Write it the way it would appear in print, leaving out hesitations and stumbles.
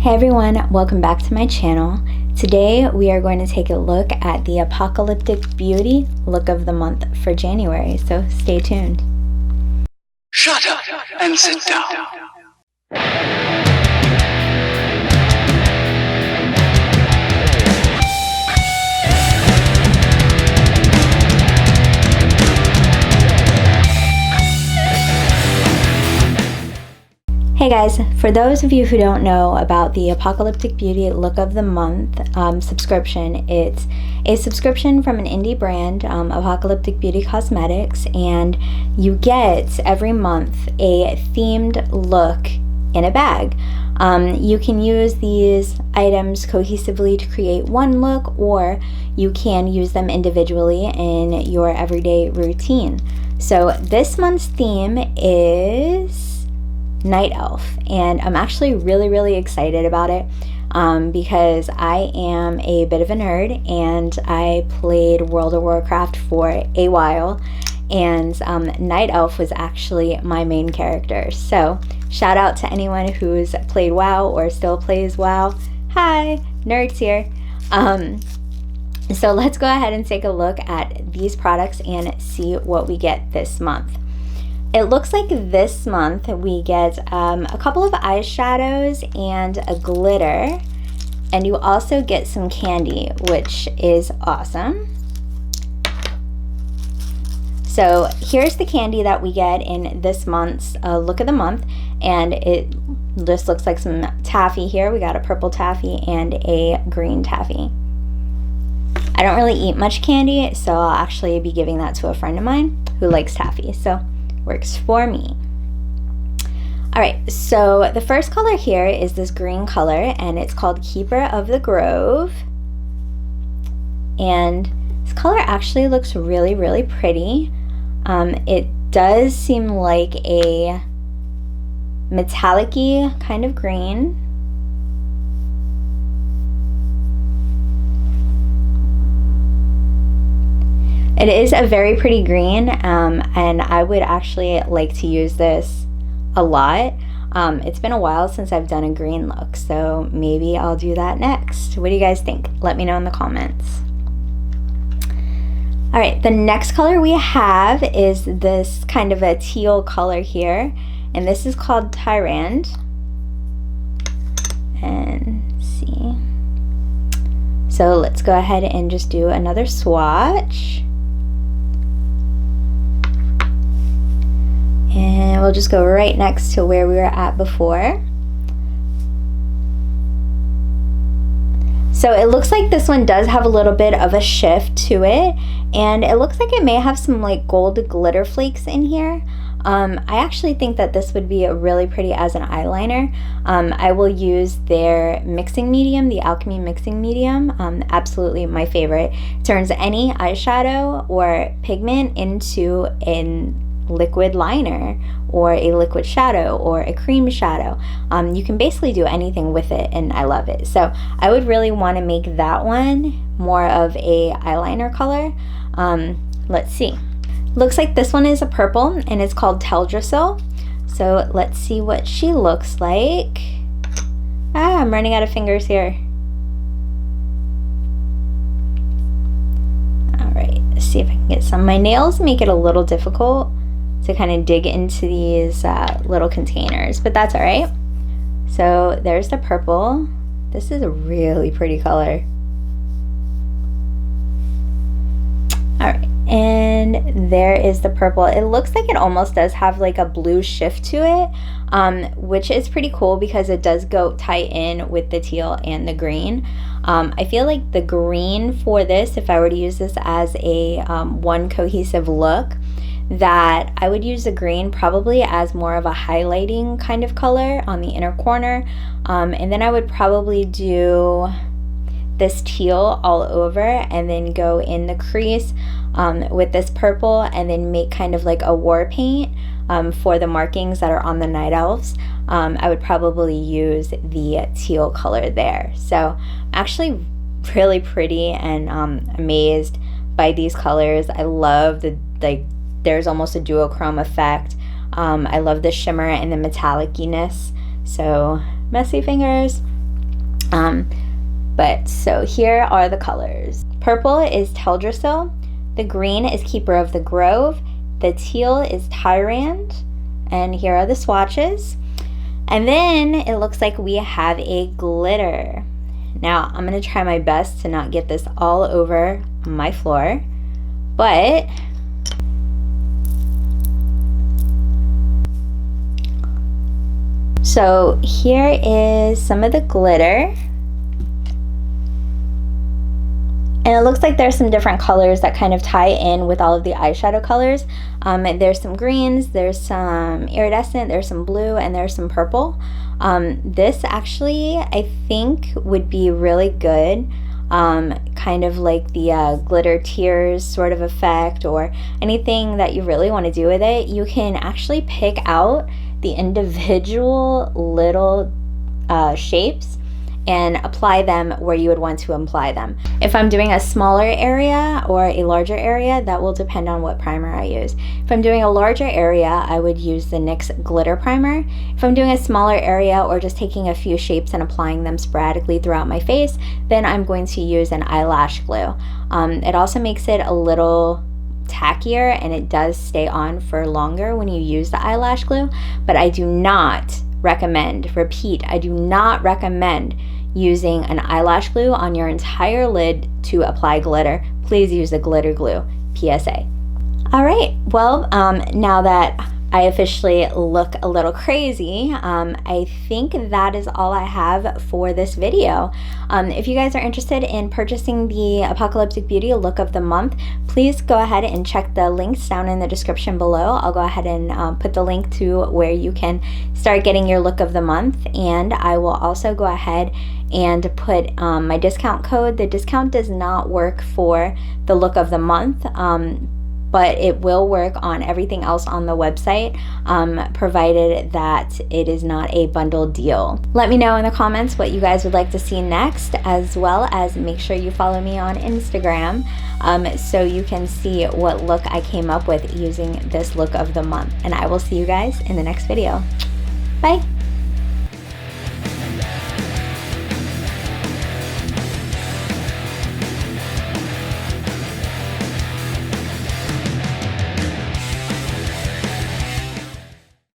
Hey everyone, welcome back to my channel. Today we are going to take a look at the Apocalyptic Beauty look of the month for January, so stay tuned. Shut up and sit down. Hey guys, for those of you who don't know about the Apocalyptic Beauty look of the month subscription, it's a subscription from an indie brand, Apocalyptic Beauty Cosmetics, and you get every month a themed look in a bag. You can use these items cohesively to create one look, or you can use them individually in your everyday routine. So this month's theme is Night Elf, and I'm actually really excited about it because I am a bit of a nerd and I played World of Warcraft for a while, and Night Elf was actually my main character. So shout out to anyone who's played WoW or still plays WoW. Hi, nerds here. So let's go ahead and take a look at these products and see what we get this month. It looks like this month we get a couple of eyeshadows and a glitter, and you also get some candy, which is awesome. So here's the candy that we get in this month's look of the month, and it just looks like some taffy here. We got a purple taffy and a green taffy. I don't really eat much candy, so I'll actually be giving that to a friend of mine who likes taffy, so works for me. All right, so the first color here is this green color, and it's called Keeper of the Grove. And this color actually looks really pretty. It does seem like a metallic-y kind of green. It is a very pretty green, and I would actually like to use this a lot. It's been a while since I've done a green look, so maybe I'll do that next. What do you guys think? Let me know in the comments. All right, the next color we have is this kind of a teal color here, and this is called Tyrande. And let's see. So let's go ahead and just do another swatch. And we'll just go right next to where we were at before. So it looks like this one does have a little bit of a shift to it, and it looks like it may have some like gold glitter flakes in here. I actually think that this would be really pretty as an eyeliner. I will use their mixing medium, the Alchemy mixing medium. Absolutely my favorite. It turns any eyeshadow or pigment into an liquid liner or a liquid shadow or a cream shadow. You can basically do anything with it, and I love it. So I would really want to make that one more of a eyeliner color. Let's see. Looks like this one is a purple, and it's called Teldrasil. So let's see what she looks like. I'm running out of fingers here. All right, let's see if I can get some. My nails make it a little difficult to kind of dig into these little containers, but that's all right. So there's the purple. This is a really pretty color. All right, and there is the purple. It looks like it almost does have like a blue shift to it, which is pretty cool because it does go tie in with the teal and the green. I feel like the green for this, if I were to use this as a one cohesive look, that I would use the green probably as more of a highlighting kind of color on the inner corner, and then I would probably do this teal all over and then go in the crease with this purple, and then make kind of like a war paint for the markings that are on the night elves. I would probably use the teal color there. So actually really pretty, and amazed by these colors. I love the there's almost a duochrome effect. I love the shimmer and the metallic-iness. So messy fingers. But so here are the colors. Purple is Teldrasil, the green is Keeper of the Grove, the teal is Tyrande, and here are the swatches. And then it looks like we have a glitter. Now I'm gonna try my best to not get this all over my floor, but so here is some of the glitter. And it looks like there's some different colors that kind of tie in with all of the eyeshadow colors. There's some greens, there's some iridescent, there's some blue, and there's some purple. This actually, I think, would be really good. Kind of like the glitter tears sort of effect, or anything that you really want to do with it. You can actually pick out the individual little shapes and apply them where you would want to apply them. If I'm doing a smaller area or a larger area, that will depend on what primer I use. If I'm doing a larger area, I would use the NYX glitter primer. If I'm doing a smaller area or just taking a few shapes and applying them sporadically throughout my face, then I'm going to use an eyelash glue. It also makes it a little tackier, and it does stay on for longer when you use the eyelash glue, but I do not recommend, repeat, I do not recommend using an eyelash glue on your entire lid to apply glitter. Please use a glitter glue, PSA. All right, well, now that I officially look a little crazy, I think that is all I have for this video. If you guys are interested in purchasing the Apocalyptic Beauty Look of the Month, please go ahead and check the links down in the description below. I'll go ahead and put the link to where you can start getting your Look of the Month, and I will also go ahead and put my discount code. The discount does not work for the Look of the Month, but it will work on everything else on the website, provided that it is not a bundle deal. Let me know in the comments what you guys would like to see next, as well as make sure you follow me on Instagram so you can see what look I came up with using this Look of the Month. And I will see you guys in the next video. Bye!